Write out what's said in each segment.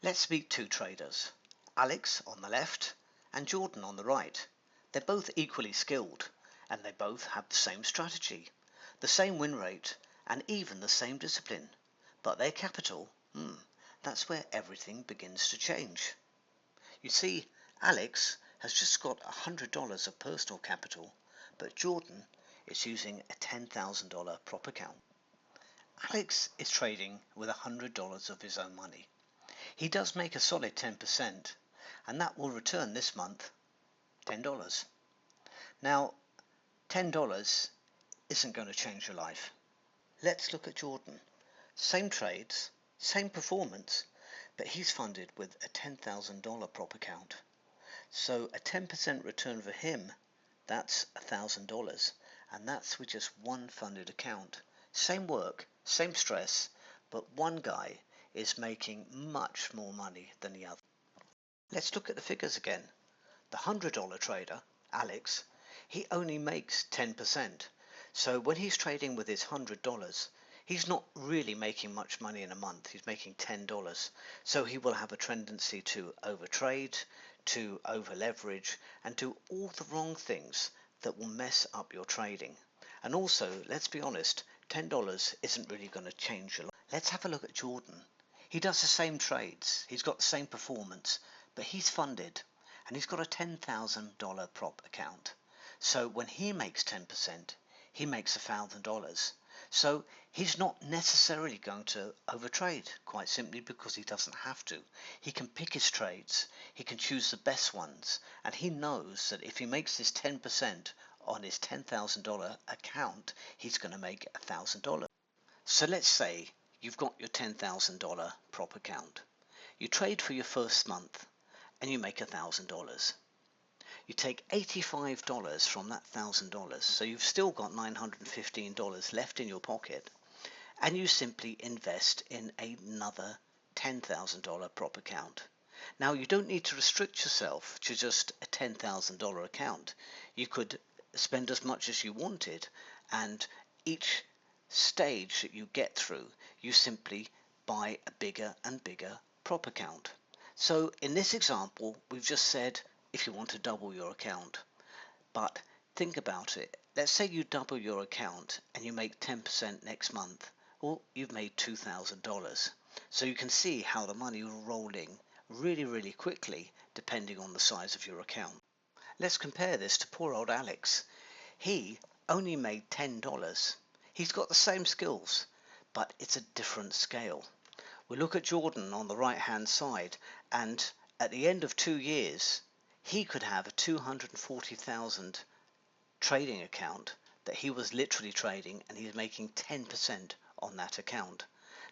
Let's meet two traders, Alex on the left and Jordan on the right. They're both equally skilled and they both have the same strategy, the same win rate and even the same discipline. But their capital, that's where everything begins to change. You see, Alex has just got $100 of personal capital, but Jordan is using a $10,000 prop account. Alex is trading with $100 of his own money. He does make a solid 10%, and that will return this month $10. Now, $10 isn't going to change your life. Let's look at Jordan. Same trades, same performance, but he's funded with a $10,000 prop account. So a 10% return for him, that's $1,000, and that's with just one funded account. Same work, same stress, but one guy is making much more money than the other. Let's look at the figures again. The $100 trader, Alex, he only makes 10%. So when he's trading with his $100, he's not really making much money in a month. He's making $10. So he will have a tendency to overtrade, to over leverage, and do all the wrong things that will mess up your trading. And also, let's be honest, $10 isn't really going to change your life. Let's have a look at Jordan. He does the same trades, he's got the same performance, but he's funded and he's got a $10,000 prop account. So when he makes 10%, he makes $1,000. So he's not necessarily going to overtrade, quite simply because he doesn't have to. He can pick his trades, he can choose the best ones, and he knows that if he makes this 10% on his $10,000 account, he's going to make $1,000. So let's say you've got your $10,000 prop account. You trade for your first month and you make $1,000. You take $85 from that $1,000, so you've still got $915 left in your pocket, and you simply invest in another $10,000 prop account. Now you don't need to restrict yourself to just a $10,000 account. You could spend as much as you wanted, and each stage that you get through, you simply buy a bigger and bigger prop account. So in this example, we've just said if you want to double your account. But think about it. Let's say you double your account and you make 10% next month. Well, you've made $2,000. So you can see how the money will roll in really quickly depending on the size of your account. Let's compare this to poor old Alex. He only made $10. He's got the same skills, but it's a different scale. We look at Jordan on the right hand side, and at the end of 2 years he could have a 240,000 trading account that he was literally trading, and he's making 10% on that account.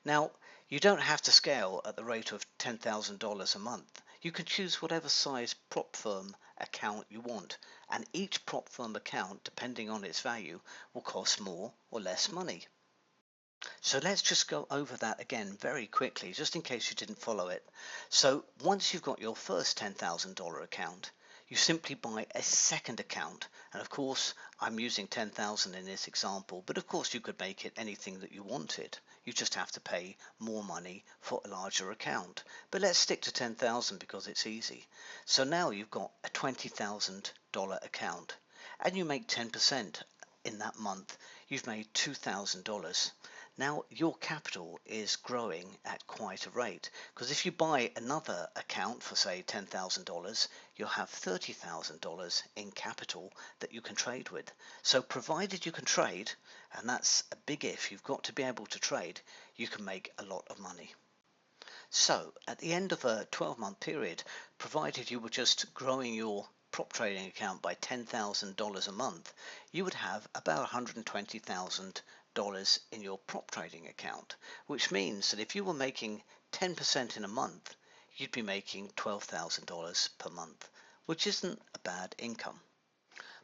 Now you don't have to scale at the rate of $10,000 a month. You can choose whatever size prop firm account you want, and each prop firm account, depending on its value, will cost more or less money. So let's just go over that again very quickly, just in case you didn't follow it. So once you've got your first $10,000 account, you simply buy a second account, and of course I'm using 10,000 in this example, but of course you could make it anything that you wanted. You just have to pay more money for a larger account, but let's stick to 10,000 because it's easy. So now you've got a $20,000 account and you make 10% in that month. You've made $2,000. Now your capital is growing at quite a rate, because if you buy another account for say $10,000, you'll have $30,000 in capital that you can trade with. So provided you can trade, and that's a big if, you've got to be able to trade, you can make a lot of money. So at the end of a 12-month period, provided you were just growing your prop trading account by $10,000 a month, you would have about $120,000 in your prop trading account, which means that if you were making 10% in a month, you'd be making $12,000 per month, which isn't a bad income.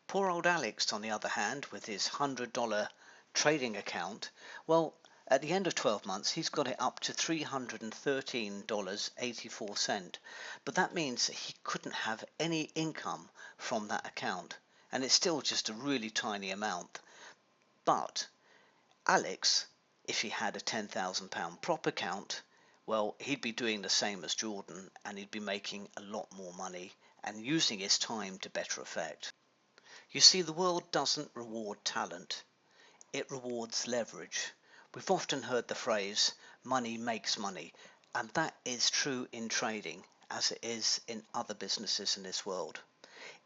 Poor old Alex, on the other hand, with his $100 trading account, well, at the end of 12 months, he's got it up to $313.84, but that means that he couldn't have any income from that account, and it's still just a really tiny amount. But Alex, if he had a £10,000 prop account, Well, he'd be doing the same as Jordan, and he'd be making a lot more money and using his time to better effect. You see, the world doesn't reward talent, it rewards leverage. We've often heard the phrase, money makes money, and that is true in trading as it is in other businesses in this world.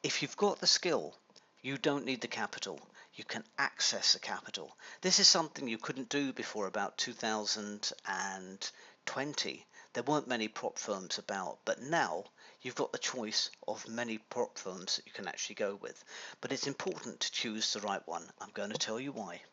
If you've got the skill, you don't need the capital. You can access the capital. This is something you couldn't do before about 2020. There weren't many prop firms about, but now you've got the choice of many prop firms that you can actually go with. But it's important to choose the right one. I'm going to tell you why.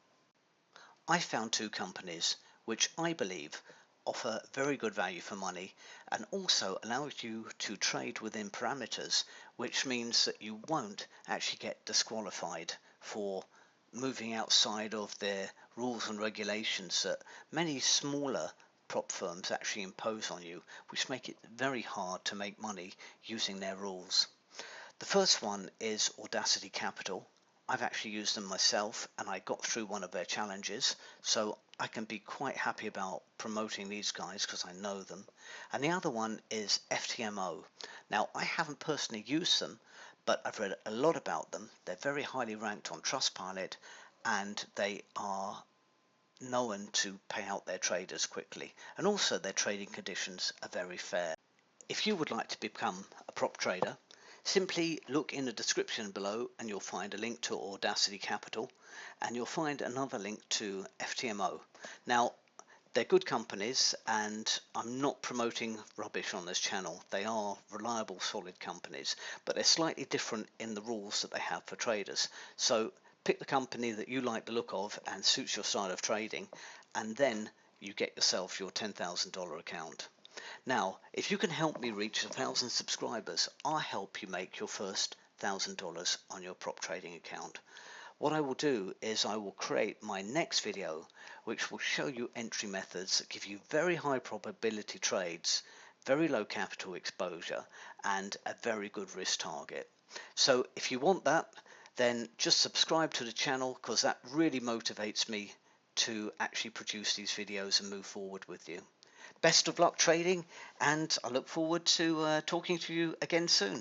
I found two companies which I believe offer very good value for money and also allows you to trade within parameters, which means that you won't actually get disqualified for moving outside of their rules and regulations that many smaller prop firms actually impose on you, which make it very hard to make money using their rules. The first one is Audacity Capital. I've actually used them myself and I got through one of their challenges, so I can be quite happy about promoting these guys because I know them. And the other one is FTMO. Now, I haven't personally used them, but I've read a lot about them. They're very highly ranked on Trustpilot and they are known to pay out their traders quickly, and also their trading conditions are very fair. If you would like to become a prop trader, simply look in the description below and you'll find a link to Audacity Capital and you'll find another link to FTMO. Now, they're good companies and I'm not promoting rubbish on this channel. They are reliable, solid companies, but they're slightly different in the rules that they have for traders. So pick the company that you like the look of and suits your style of trading, and then you get yourself your $10,000 account. Now, if you can help me reach 1,000 subscribers, I'll help you make your first $1,000 on your prop trading account. What I will do is I will create my next video which will show you entry methods that give you very high probability trades, very low capital exposure and a very good risk target. So if you want that, then just subscribe to the channel because that really motivates me to actually produce these videos and move forward with you. Best of luck trading, and I look forward to talking to you again soon.